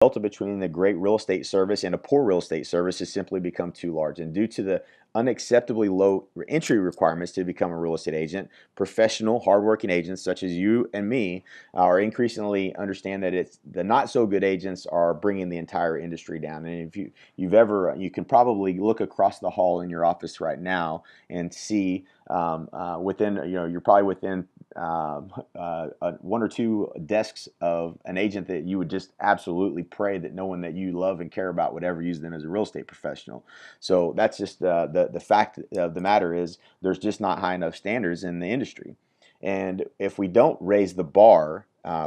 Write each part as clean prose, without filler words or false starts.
delta between the great real estate service and a poor real estate service has simply become too large. And due to the unacceptably low entry requirements to become a real estate agent, professional, hardworking agents such as you and me are increasingly understand that it's the not so good agents are bringing the entire industry down. And if you can probably look across the hall in your office right now and see within, you're probably within one or two desks of an agent that you would just absolutely pray that no one that you love and care about would ever use them as a real estate professional. So that's just the fact of the matter is there's just not high enough standards in the industry. And if we don't raise the bar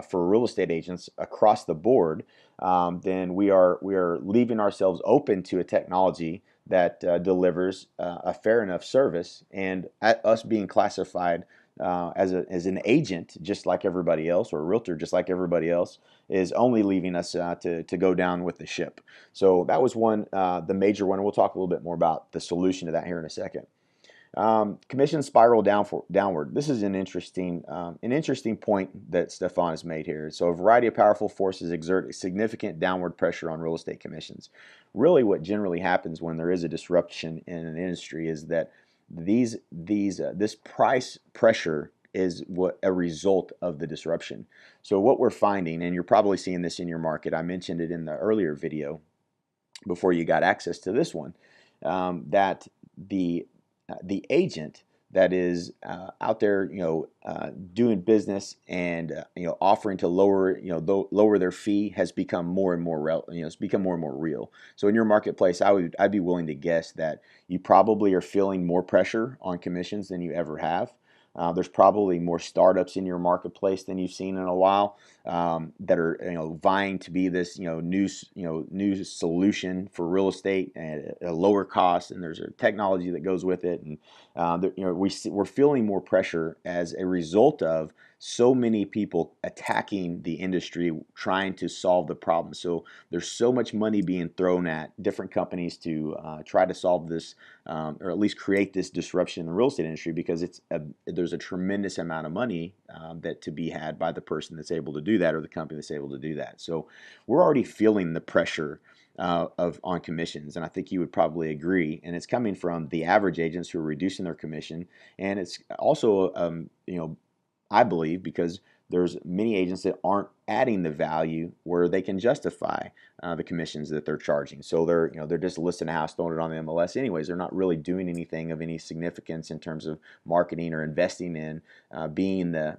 for real estate agents across the board, then we are leaving ourselves open to a technology that delivers a fair enough service, and us being classified as an agent just like everybody else, or a realtor just like everybody else, is only leaving us to go down with the ship. So that was one, the major one. We'll talk a little bit more about the solution to that here in a second. Commission spiral downward. This is an interesting point that Stefan has made here. So a variety of powerful forces exert significant downward pressure on real estate commissions. Really, what generally happens when there is a disruption in an industry is that this price pressure is what a result of the disruption. So what we're finding, and you're probably seeing this in your market, I mentioned it in the earlier video before you got access to this one, that the agent that is out there, doing business and offering to lower their fee has become more and more it's become more and more real. So in your marketplace, I'd be willing to guess that you probably are feeling more pressure on commissions than you ever have. There's probably more startups in your marketplace than you've seen in a while, that are vying to be this new solution for real estate at a lower cost, and there's a technology that goes with it, and we're feeling more pressure as a result of so many people attacking the industry trying to solve the problem. So there's so much money being thrown at different companies to try to solve this, or at least create this disruption in the real estate industry, because there's a tremendous amount of money that to be had by the person that's able to do that, or the company that's able to do that. So we're already feeling the pressure on commissions, and I think you would probably agree. And it's coming from the average agents who are reducing their commission, and it's also I believe because there's many agents that aren't adding the value where they can justify the commissions that they're charging. So they're just listing a house, throwing it on the MLS anyways. They're not really doing anything of any significance in terms of marketing or investing in being the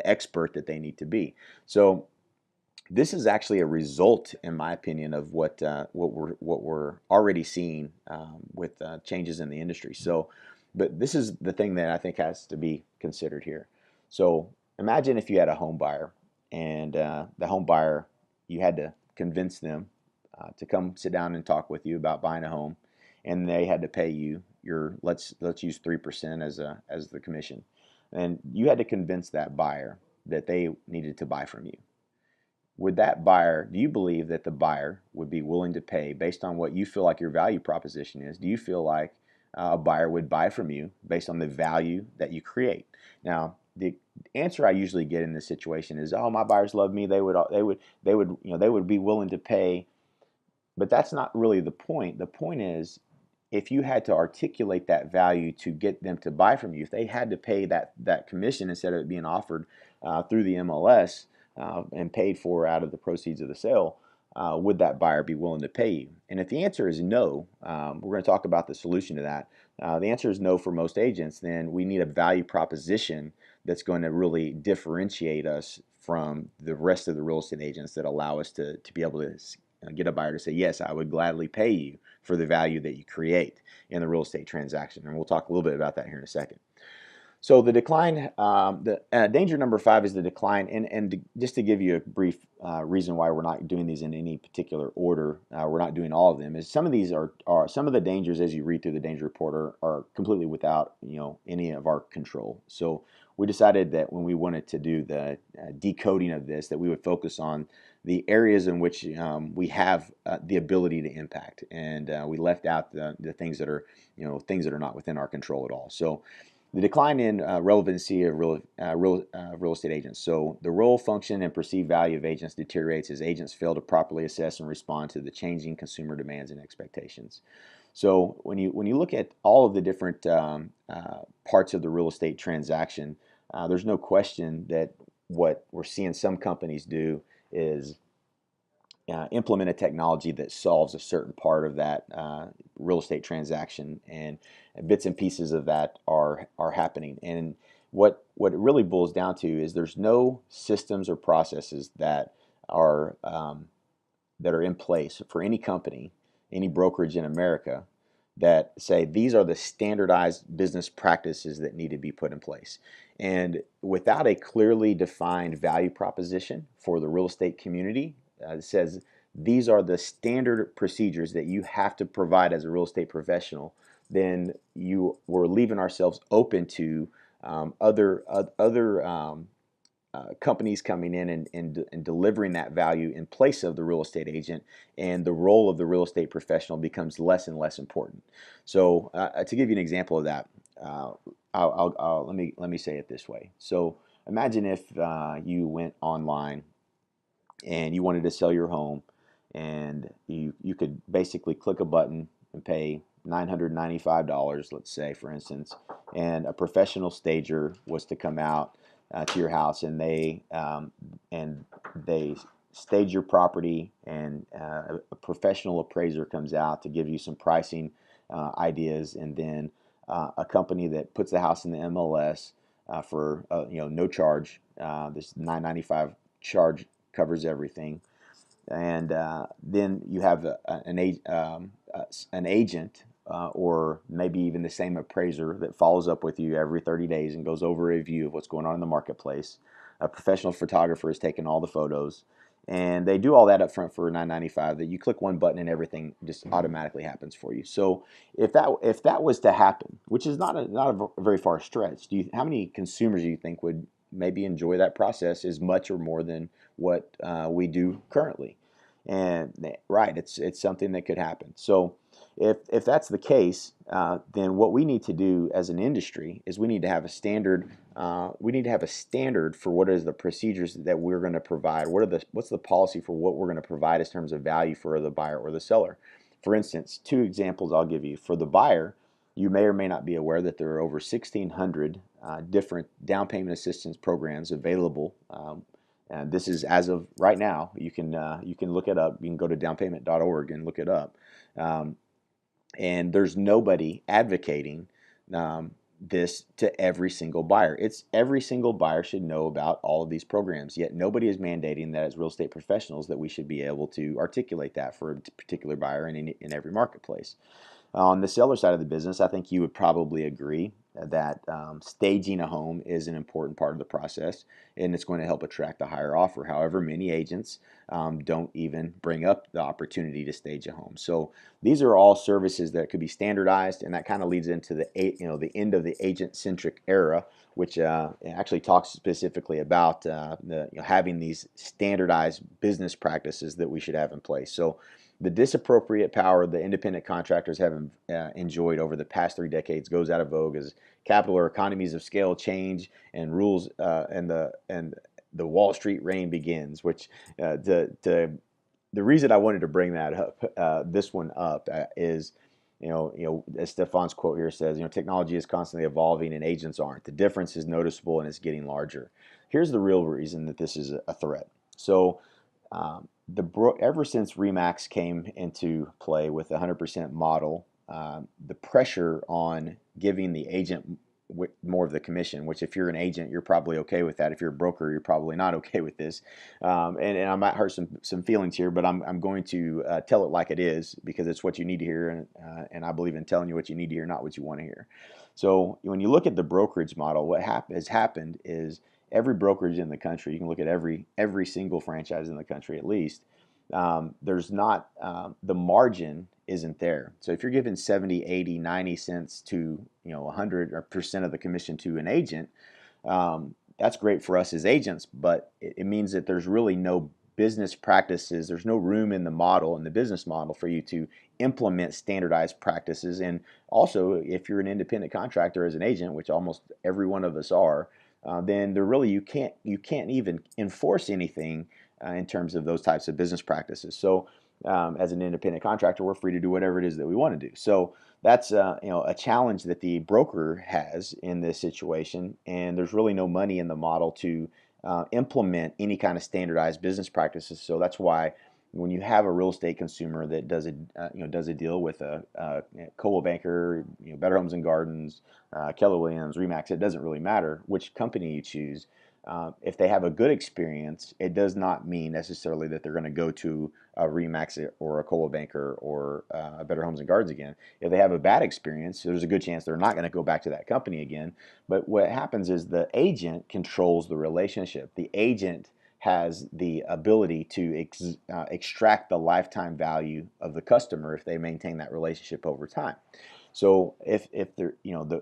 expert that they need to be. So this is actually a result, in my opinion, of what we're already seeing with changes in the industry. So, but this is the thing that I think has to be considered here. So imagine if you had a home buyer, and the home buyer, you had to convince them to come sit down and talk with you about buying a home, and they had to pay you your let's use 3% as the commission, and you had to convince that buyer that they needed to buy from you. Would that buyer, do you believe that the buyer would be willing to pay based on what you feel like your value proposition is? Do you feel like a buyer would buy from you based on the value that you create? Now, the answer I usually get in this situation is, "Oh, my buyers love me. They would be willing to pay." But that's not really the point. The point is, if you had to articulate that value to get them to buy from you, if they had to pay that commission instead of it being offered through the MLS and paid for out of the proceeds of the sale, would that buyer be willing to pay you? And if the answer is no, we're going to talk about the solution to that. The answer is no for most agents. Then we need a value proposition that's going to really differentiate us from the rest of the real estate agents that allow us to be able to get a buyer to say, yes, I would gladly pay you for the value that you create in the real estate transaction. And we'll talk a little bit about that here in a second. So the decline, the danger number 5 is the decline. And just to give you a brief reason why we're not doing these in any particular order, we're not doing all of them, is some of these are some of the dangers as you read through the danger report are completely without any of our control. So we decided that when we wanted to do the decoding of this, that we would focus on the areas in which we have the ability to impact, and we left out the things that are things that are not within our control at all. So The decline in relevancy of real estate agents. So the role, function, and perceived value of agents deteriorates as agents fail to properly assess and respond to the changing consumer demands and expectations. So when you look at all of the different parts of the real estate transaction, there's no question that what we're seeing some companies do is implement a technology that solves a certain part of that real estate transaction, and bits and pieces of that are happening. And what it really boils down to is there's no systems or processes that are in place for any company, any brokerage in America, that say these are the standardized business practices that need to be put in place. And without a clearly defined value proposition for the real estate community, it says these are the standard procedures that you have to provide as a real estate professional, then we're leaving ourselves open to other companies coming in and delivering that value in place of the real estate agent, and the role of the real estate professional becomes less and less important. So, to give you an example of that, let me say it this way. So, imagine if you went online and you wanted to sell your home, and you could basically click a button and pay $995, let's say, for instance, and a professional stager was to come out to your house, and they stage your property, and a professional appraiser comes out to give you some pricing ideas, and then a company that puts the house in the MLS for no charge. This $995 charge covers everything, and then you have an agent, or maybe even the same appraiser that follows up with you every 30 days and goes over a review of what's going on in the marketplace. A professional photographer is taking all the photos, and they do all that up front for $995. That you click one button and everything just automatically happens for you. So if that was to happen, which is not a very far stretch, how many consumers do you think would maybe enjoy that process as much or more than what we do currently? And right, it's something that could happen. So if that's the case, then what we need to do as an industry is we need to have a standard. We need to have a standard for what is the procedures that we're going to provide. What's the policy for what we're going to provide in terms of value for the buyer or the seller? For instance, two examples I'll give you. For the buyer, you may or may not be aware that there are over 1,600 different down payment assistance programs available. And this is as of right now. You can look it up. You can go to downpayment.org and look it up. And there's nobody advocating this to every single buyer. It's every single buyer should know about all of these programs, yet nobody is mandating that as real estate professionals that we should be able to articulate that for a particular buyer in every marketplace. On the seller side of the business, I think you would probably agree that staging a home is an important part of the process, and it's going to help attract a higher offer. However, many agents don't even bring up the opportunity to stage a home. So these are all services that could be standardized, and that kind of leads into the end of the agent-centric era, which actually talks specifically about having these standardized business practices that we should have in place. So the disappropriate power the independent contractors have enjoyed over the past 3 decades goes out of vogue as capital or economies of scale change, and rules and the Wall Street reign begins. Which the reason I wanted to bring that up, this one up, is as Stefan's quote here says, technology is constantly evolving and agents aren't. The difference is noticeable and it's getting larger. Here's the real reason that this is a threat. So ever since Remax came into play with the 100% model, the pressure on giving the agent more of the commission, which if you're an agent, you're probably okay with that. If you're a broker, you're probably not okay with this. And I might hurt some feelings here, but I'm going to tell it like it is, because it's what you need to hear, and I believe in telling you what you need to hear, not what you want to hear. So when you look at the brokerage model, what has happened is every brokerage in the country, you can look at every single franchise in the country at least, there's not the margin isn't there. So if you're giving 70, 80, 90 cents to 100% of the commission to an agent, that's great for us as agents, but it means that there's really no business practices. There's no room in the model, in the business model, for you to implement standardized practices. And also, if you're an independent contractor as an agent, which almost every one of us are, then there really you can't even enforce anything in terms of those types of business practices. So as an independent contractor, we're free to do whatever it is that we want to do. So that's a challenge that the broker has in this situation, and there's really no money in the model to implement any kind of standardized business practices. So that's why when you have a real estate consumer that does a deal with a Coldwell Banker, Better Homes and Gardens, Keller Williams, Remax, it doesn't really matter which company you choose. If they have a good experience, it does not mean necessarily that they're going to go to a Remax or a Coldwell Banker or a Better Homes and Gardens again. If they have a bad experience, there's a good chance they're not going to go back to that company again. But what happens is the agent controls the relationship. The agent has the ability to extract the lifetime value of the customer if they maintain that relationship over time. So if they're,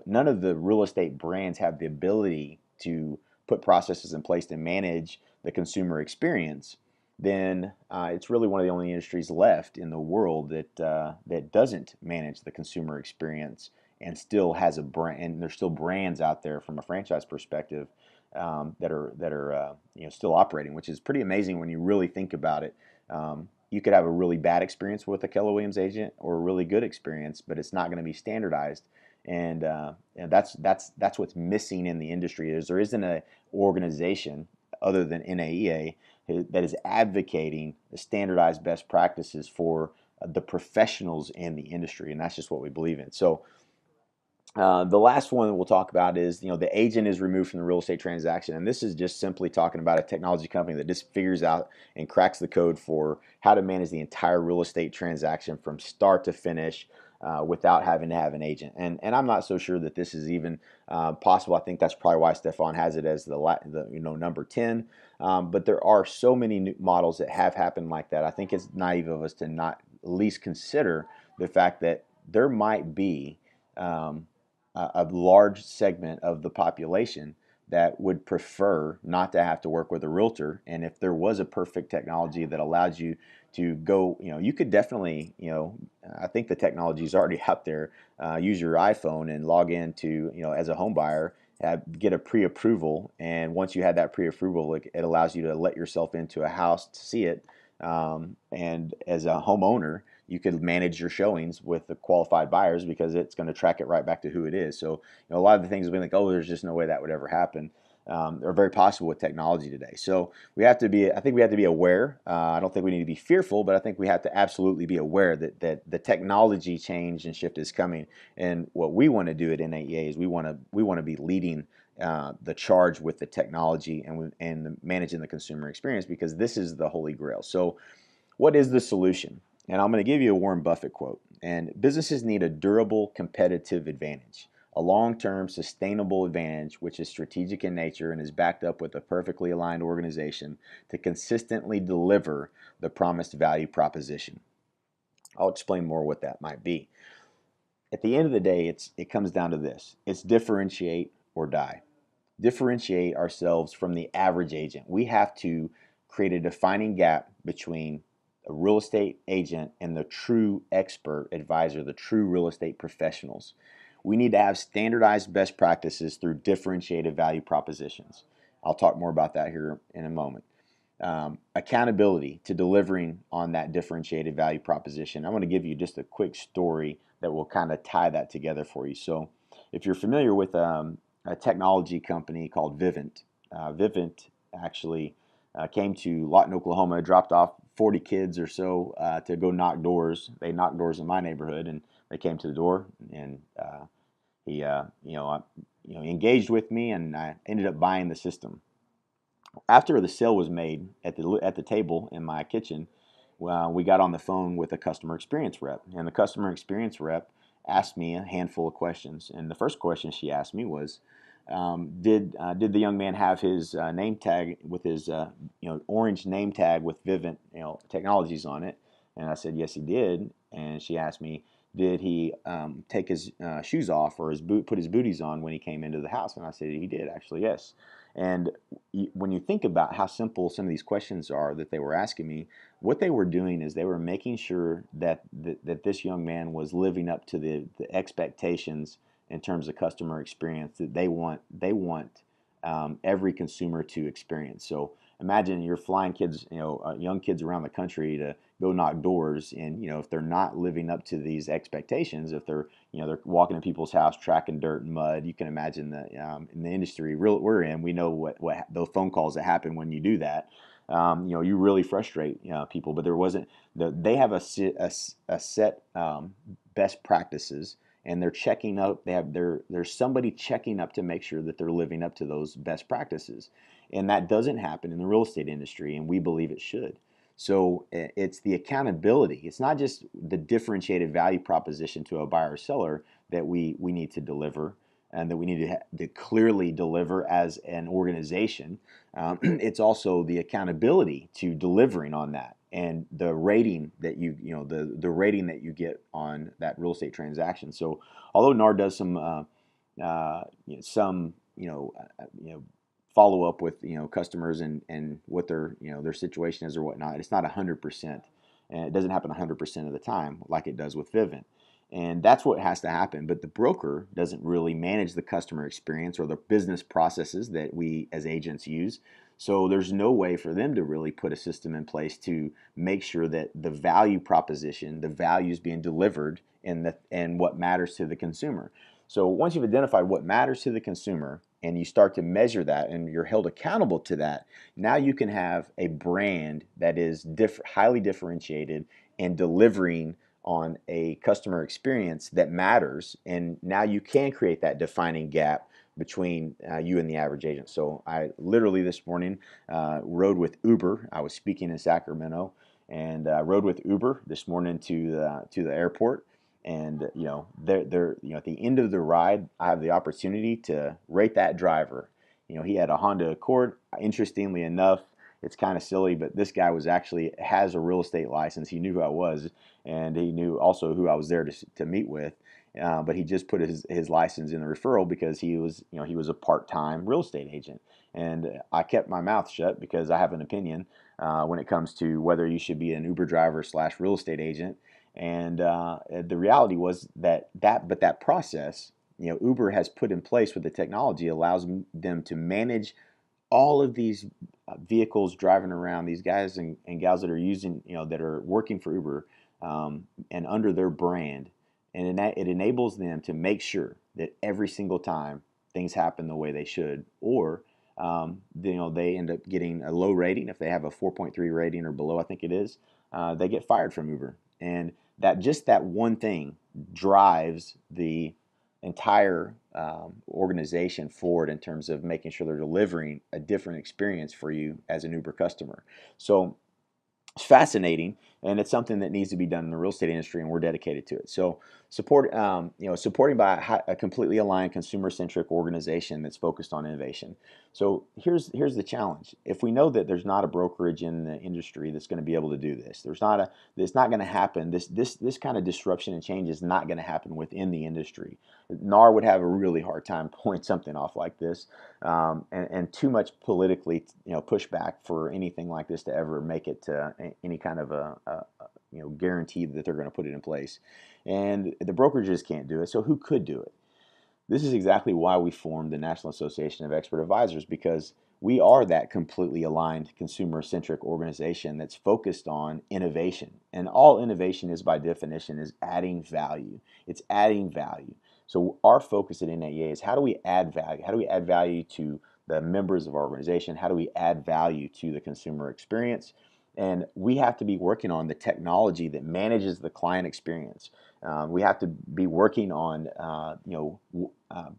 none of the real estate brands have the ability to put processes in place to manage the consumer experience, then it's really one of the only industries left in the world that doesn't manage the consumer experience and still has a brand. And there's still brands out there from a franchise perspective that are still operating, which is pretty amazing when you really think about it. You could have a really bad experience with a Keller Williams agent or a really good experience, but it's not going to be standardized. And that's what's missing in the industry is there isn't an organization other than NAEA that is advocating the standardized best practices for the professionals in the industry, and that's just what we believe in. So the last one that we'll talk about is, the agent is removed from the real estate transaction. And this is just simply talking about a technology company that just figures out and cracks the code for how to manage the entire real estate transaction from start to finish without having to have an agent. And I'm not so sure that this is even possible. I think that's probably why Stefan has it as the number 10. But there are so many new models that have happened like that. I think it's naive of us to not at least consider the fact that there might be a large segment of the population that would prefer not to have to work with a realtor. And if there was a perfect technology that allowed you to go, you could definitely, I think the technology is already out there. Use your iPhone and log into, as a home buyer, get a pre-approval. And once you had that pre-approval, it allows you to let yourself into a house to see it. And as a homeowner, you could manage your showings with the qualified buyers because it's going to track it right back to who it is. So, a lot of the things we think, oh, there's just no way that would ever happen, are very possible with technology today. So I think we have to be aware. I don't think we need to be fearful, but I think we have to absolutely be aware that the technology change and shift is coming. And what we want to do at NAEA is we want to be leading the charge with the technology and managing the consumer experience, because this is the holy grail. So what is the solution? And I'm going to give you a Warren Buffett quote. And businesses need a durable competitive advantage, a long-term sustainable advantage which is strategic in nature and is backed up with a perfectly aligned organization to consistently deliver the promised value proposition. I'll explain more what that might be. At the end of the day, it comes down to this. It's differentiate or die. Differentiate ourselves from the average agent. We have to create a defining gap between a real estate agent and the true expert advisor, the true real estate professionals. We need to have standardized best practices through differentiated value propositions. I'll talk more about that here in a moment. Accountability to delivering on that differentiated value proposition. I want to give you just a quick story that will kind of tie that together for you. So if you're familiar with a technology company called Vivint, Vivint actually came to Lawton, Oklahoma, dropped off 40 kids or so to go knock doors. They knocked doors in my neighborhood, and they came to the door, and he engaged with me, and I ended up buying the system. After the sale was made at the table in my kitchen, we got on the phone with a customer experience rep, and the customer experience rep asked me a handful of questions. And the first question she asked me was, did the young man have his name tag with his orange name tag with Vivint Technologies on it? And I said yes, he did. And she asked me, did he take his shoes off or put his booties on when he came into the house? And I said he did, actually, yes. And when you think about how simple some of these questions are that they were asking me, what they were doing is they were making sure that this young man was living up to the expectations in terms of customer experience that they want every consumer to experience. So imagine you're flying kids, young kids around the country to go knock doors, and if they're not living up to these expectations, if they're walking in people's house tracking dirt and mud, you can imagine that in the industry we're in, we know what those phone calls that happen when you do that. You really frustrate people. But there wasn't they have a set best practices, and they're checking up. There's somebody checking up to make sure that they're living up to those best practices, and that doesn't happen in the real estate industry, and we believe it should. So it's the accountability. It's not just the differentiated value proposition to a buyer or seller that we need to deliver, and that we need to clearly deliver as an organization. It's also the accountability to delivering on that, and the rating that the rating that you get on that real estate transaction. So although NAR does some follow up with customers and what their situation is or whatnot, it's not 100%, and it doesn't happen 100% of the time like it does with Vivint. And that's what has to happen. But the broker doesn't really manage the customer experience or the business processes that we as agents use. So there's no way for them to really put a system in place to make sure that the value proposition, the value is being delivered and what matters to the consumer. So once you've identified what matters to the consumer and you start to measure that and you're held accountable to that, now you can have a brand that is highly differentiated and delivering on a customer experience that matters. And now you can create that defining gap between you and the average agent. So I literally this morning rode with Uber. I was speaking in Sacramento, and rode with Uber this morning to the airport. And they're at the end of the ride, I have the opportunity to rate that driver. He had a Honda Accord. Interestingly enough, it's kind of silly, but this guy has a real estate license. He knew who I was, and he knew also who I was there to meet with. But he just put his license in the referral because he was a part-time real estate agent. And I kept my mouth shut because I have an opinion when it comes to whether you should be an Uber driver / real estate agent. And the reality was that process, Uber has put in place with the technology allows them to manage all of these vehicles driving around, these guys and gals that are using, that are working for Uber and under their brand. And it enables them to make sure that every single time things happen the way they should, or they end up getting a low rating. If they have a 4.3 rating or below, I think it is, they get fired from Uber. And that one thing drives the entire organization forward in terms of making sure they're delivering a different experience for you as an Uber customer. So it's fascinating, and it's something that needs to be done in the real estate industry, and we're dedicated to it. So supporting by a completely aligned consumer-centric organization that's focused on innovation. So here's the challenge. If we know that there's not a brokerage in the industry that's going to be able to do this, it's not going to happen. This kind of disruption and change is not going to happen within the industry. NAR would have a really hard time pulling something off like this, and too much politically pushback for anything like this to ever make it to any kind of a guarantee that they're going to put it in place. And the brokerages can't do it, so who could do it? This is exactly why we formed the National Association of Expert Advisors, because we are that completely aligned consumer-centric organization that's focused on innovation. And all innovation is, by definition, is adding value. It's adding value. So our focus at NAEA is how do we add value? How do we add value to the members of our organization? How do we add value to the consumer experience? And we have to be working on the technology that manages the client experience. We have to be working on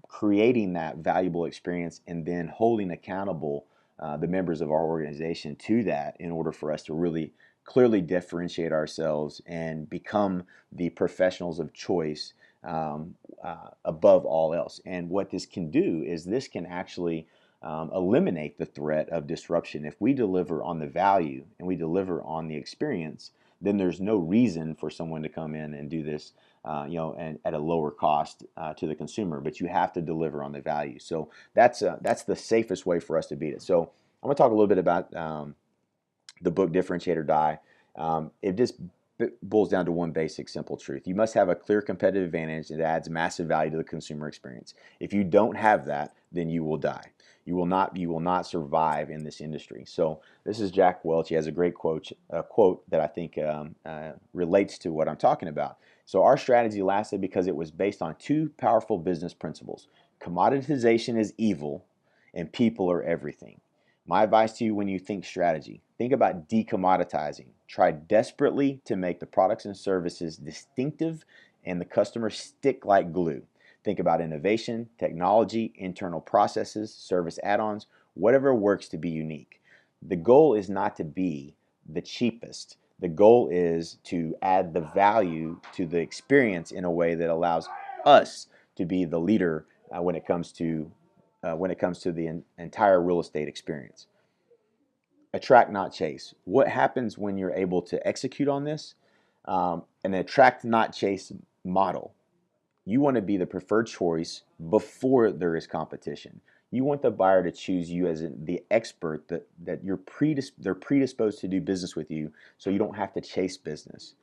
creating that valuable experience and then holding accountable the members of our organization to that in order for us to really clearly differentiate ourselves and become the professionals of choice above all else. And what this can do is this can actually eliminate the threat of disruption. If we deliver on the value and we deliver on the experience, then there's no reason for someone to come in and do this, and at a lower cost to the consumer. But you have to deliver on the value. So that's the safest way for us to beat it. So I'm going to talk a little bit about the book Differentiate or Die. It just boils down to one basic, simple truth. You must have a clear competitive advantage that adds massive value to the consumer experience. If you don't have that, then you will die. You will not survive in this industry. So this is Jack Welch. He has a great quote that I think relates to what I'm talking about. So our strategy lasted because it was based on two powerful business principles. Commoditization is evil, and people are everything. My advice to you when you think strategy, think about decommoditizing. Try desperately to make the products and services distinctive and the customer stick like glue. Think about innovation, technology, internal processes, service add-ons, whatever works to be unique. The goal is not to be the cheapest. The goal is to add the value to the experience in a way that allows us to be the leader when it comes to the entire real estate experience. Attract, not chase. What happens when you're able to execute on this? An attract, not chase model. You want to be the preferred choice before there is competition. You want the buyer to choose you as the expert that they're predisposed to do business with you, so you don't have to chase business.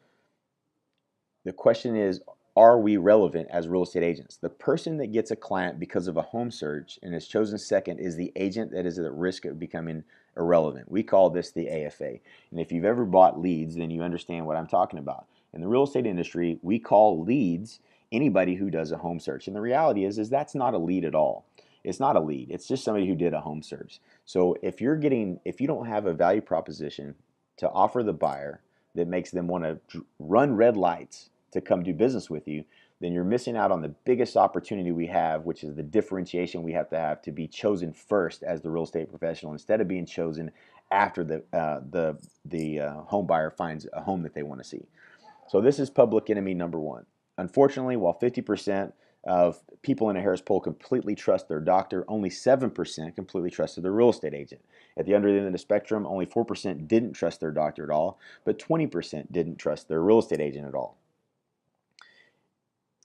The question is, are we relevant as real estate agents? The person that gets a client because of a home search and is chosen second is the agent that is at risk of becoming irrelevant. We call this the AFA. And if you've ever bought leads, then you understand what I'm talking about. In the real estate industry, we call leads anybody who does a home search. And the reality is that's not a lead at all. It's not a lead. It's just somebody who did a home search. So if you don't have a value proposition to offer the buyer that makes them want to run red lights to come do business with you, then you're missing out on the biggest opportunity we have, which is the differentiation we have to be chosen first as the real estate professional instead of being chosen after the home buyer finds a home that they want to see. So this is public enemy number one. Unfortunately, while 50% of people in a Harris poll completely trust their doctor, only 7% completely trusted their real estate agent. At the other end of the spectrum, only 4% didn't trust their doctor at all, but 20% didn't trust their real estate agent at all.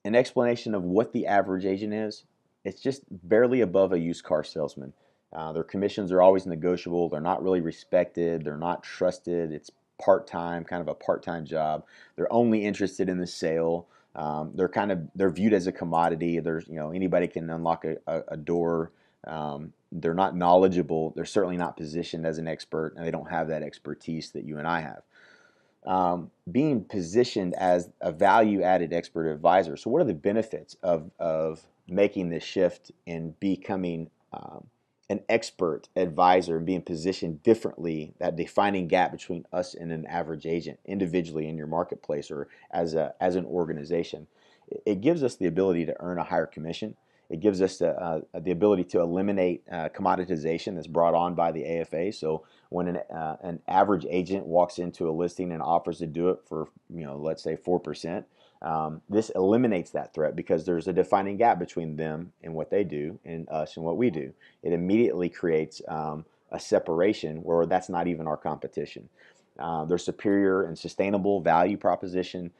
An explanation of what the average agent is, it's just barely above a used car salesman. Their commissions are always negotiable. They're not really respected. They're not trusted. It's part-time, kind of a part-time job. They're only interested in the sale. They're viewed as a commodity. There's anybody can unlock a door. They're not knowledgeable. They're certainly not positioned as an expert, and they don't have that expertise that you and I have. Being positioned as a value-added expert advisor. So what are the benefits of making this shift and becoming an expert advisor and being positioned differently, that defining gap between us and an average agent individually in your marketplace or as an organization? It gives us the ability to earn a higher commission. It gives us the ability to eliminate commoditization that's brought on by the AFA. So when an average agent walks into a listing and offers to do it for, let's say 4%, this eliminates that threat because there's a defining gap between them and what they do and us and what we do. It immediately creates a separation where that's not even our competition. Their superior and sustainable value proposition.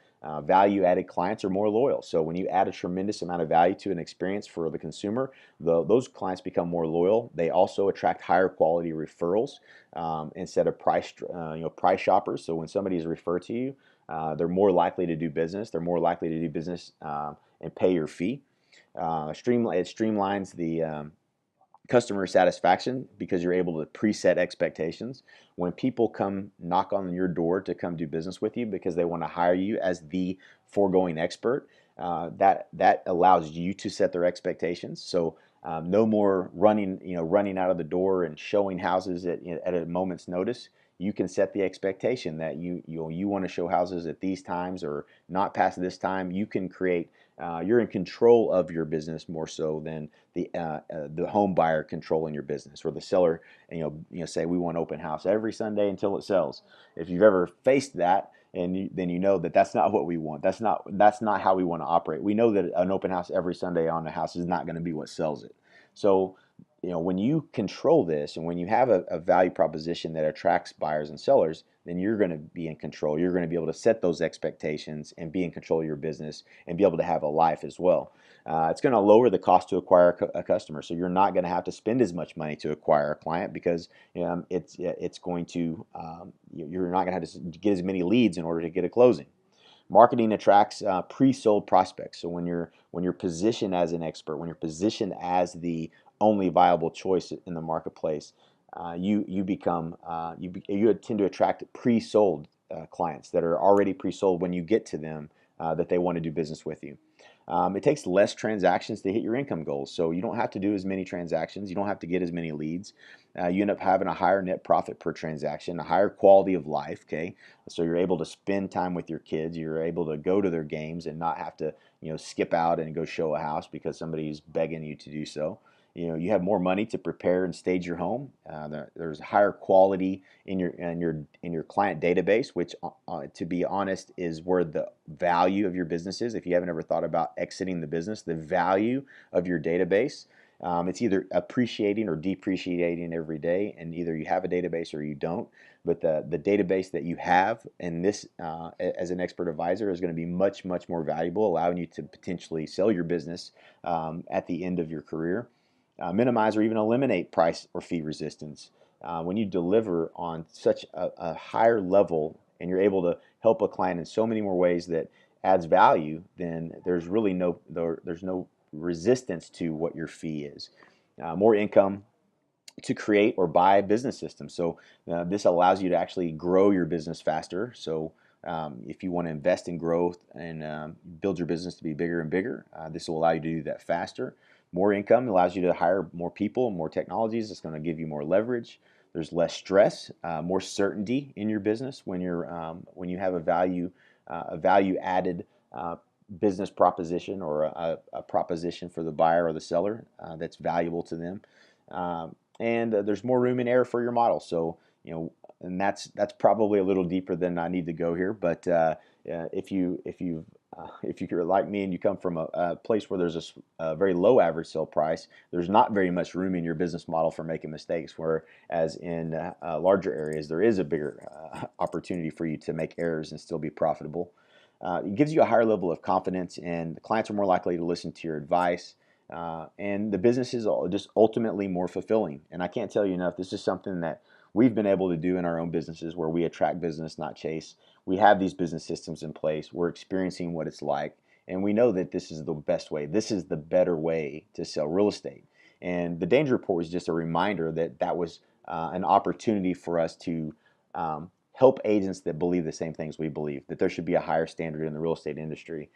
Value-added clients are more loyal. So when you add a tremendous amount of value to an experience for the consumer, those clients become more loyal. They also attract higher quality referrals instead of price shoppers. So when somebody is referred to you, they're more likely to do business. They're more likely to do business and pay your fee. It streamlines the customer satisfaction because you're able to preset expectations. When people come knock on your door to come do business with you because they want to hire you as the foregoing expert, that allows you to set their expectations. So no more running out of the door and showing houses at a moment's notice. You can set the expectation that you want to show houses at these times or not past this time. You can create. You're in control of your business more so than the home buyer controlling your business, or the seller. Say we want open house every Sunday until it sells. If you've ever faced that, then you know that's not what we want. That's not how we want to operate. We know that an open house every Sunday on a house is not going to be what sells it. So when you control this and when you have a value proposition that attracts buyers and sellers, then you're going to be in control. You're going to be able to set those expectations and be in control of your business and be able to have a life as well. It's going to lower the cost to acquire a customer, so you're not going to have to spend as much money to acquire a client because it's going to you're not going to have to get as many leads in order to get a closing. Marketing attracts pre-sold prospects. So when you're positioned as an expert, when you're positioned as the only viable choice in the marketplace, you tend to attract pre-sold clients that are already pre-sold when you get to them, that they want to do business with you. It takes less transactions to hit your income goals, so you don't have to do as many transactions. You don't have to get as many leads. You end up having a higher net profit per transaction, a higher quality of life. Okay, so you're able to spend time with your kids. You're able to go to their games and not have to, skip out and go show a house because somebody's begging you to do so. You have more money to prepare and stage your home. There's higher quality in your client database, which, to be honest, is where the value of your business is. If you haven't ever thought about exiting the business, the value of your database, it's either appreciating or depreciating every day, and either you have a database or you don't. But the database that you have in this, as an expert advisor, is going to be much, much more valuable, allowing you to potentially sell your business at the end of your career. Minimize or even eliminate price or fee resistance. When you deliver on such a higher level and you're able to help a client in so many more ways that adds value, then there's no resistance to what your fee is. More income to create or buy business systems. So this allows you to actually grow your business faster. So if you want to invest in growth and build your business to be bigger and bigger, this will allow you to do that faster. More income allows you to hire more people, more technologies. It's going to give you more leverage. There's less stress, more certainty in your business when you have a value added business proposition, or a proposition for the buyer or the seller that's valuable to them. And there's more room and error for your model. So, and that's probably a little deeper than I need to go here. But if you're like me and you come from a place where there's a very low average sale price, there's not very much room in your business model for making mistakes. Whereas in larger areas, there is a bigger opportunity for you to make errors and still be profitable. It gives you a higher level of confidence, and the clients are more likely to listen to your advice. And the business is just ultimately more fulfilling. And I can't tell you enough, this is something that we've been able to do in our own businesses, where we attract business, not chase. We have these business systems in place. We're experiencing what it's like. And we know that this is the best way. This is the better way to sell real estate. And the Danger Report was just a reminder that was an opportunity for us to help agents that believe the same things we believe, that there should be a higher standard in the real estate industry.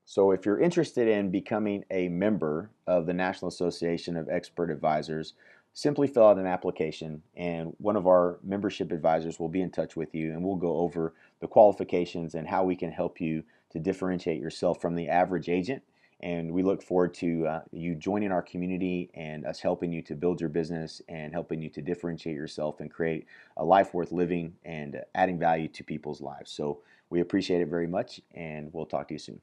So if you're interested in becoming a member of the National Association of Expert Advisors, simply fill out an application, and one of our membership advisors will be in touch with you, and we'll go over the qualifications and how we can help you to differentiate yourself from the average agent. And we look forward to you joining our community and us helping you to build your business and helping you to differentiate yourself and create a life worth living and adding value to people's lives. So we appreciate it very much, and we'll talk to you soon.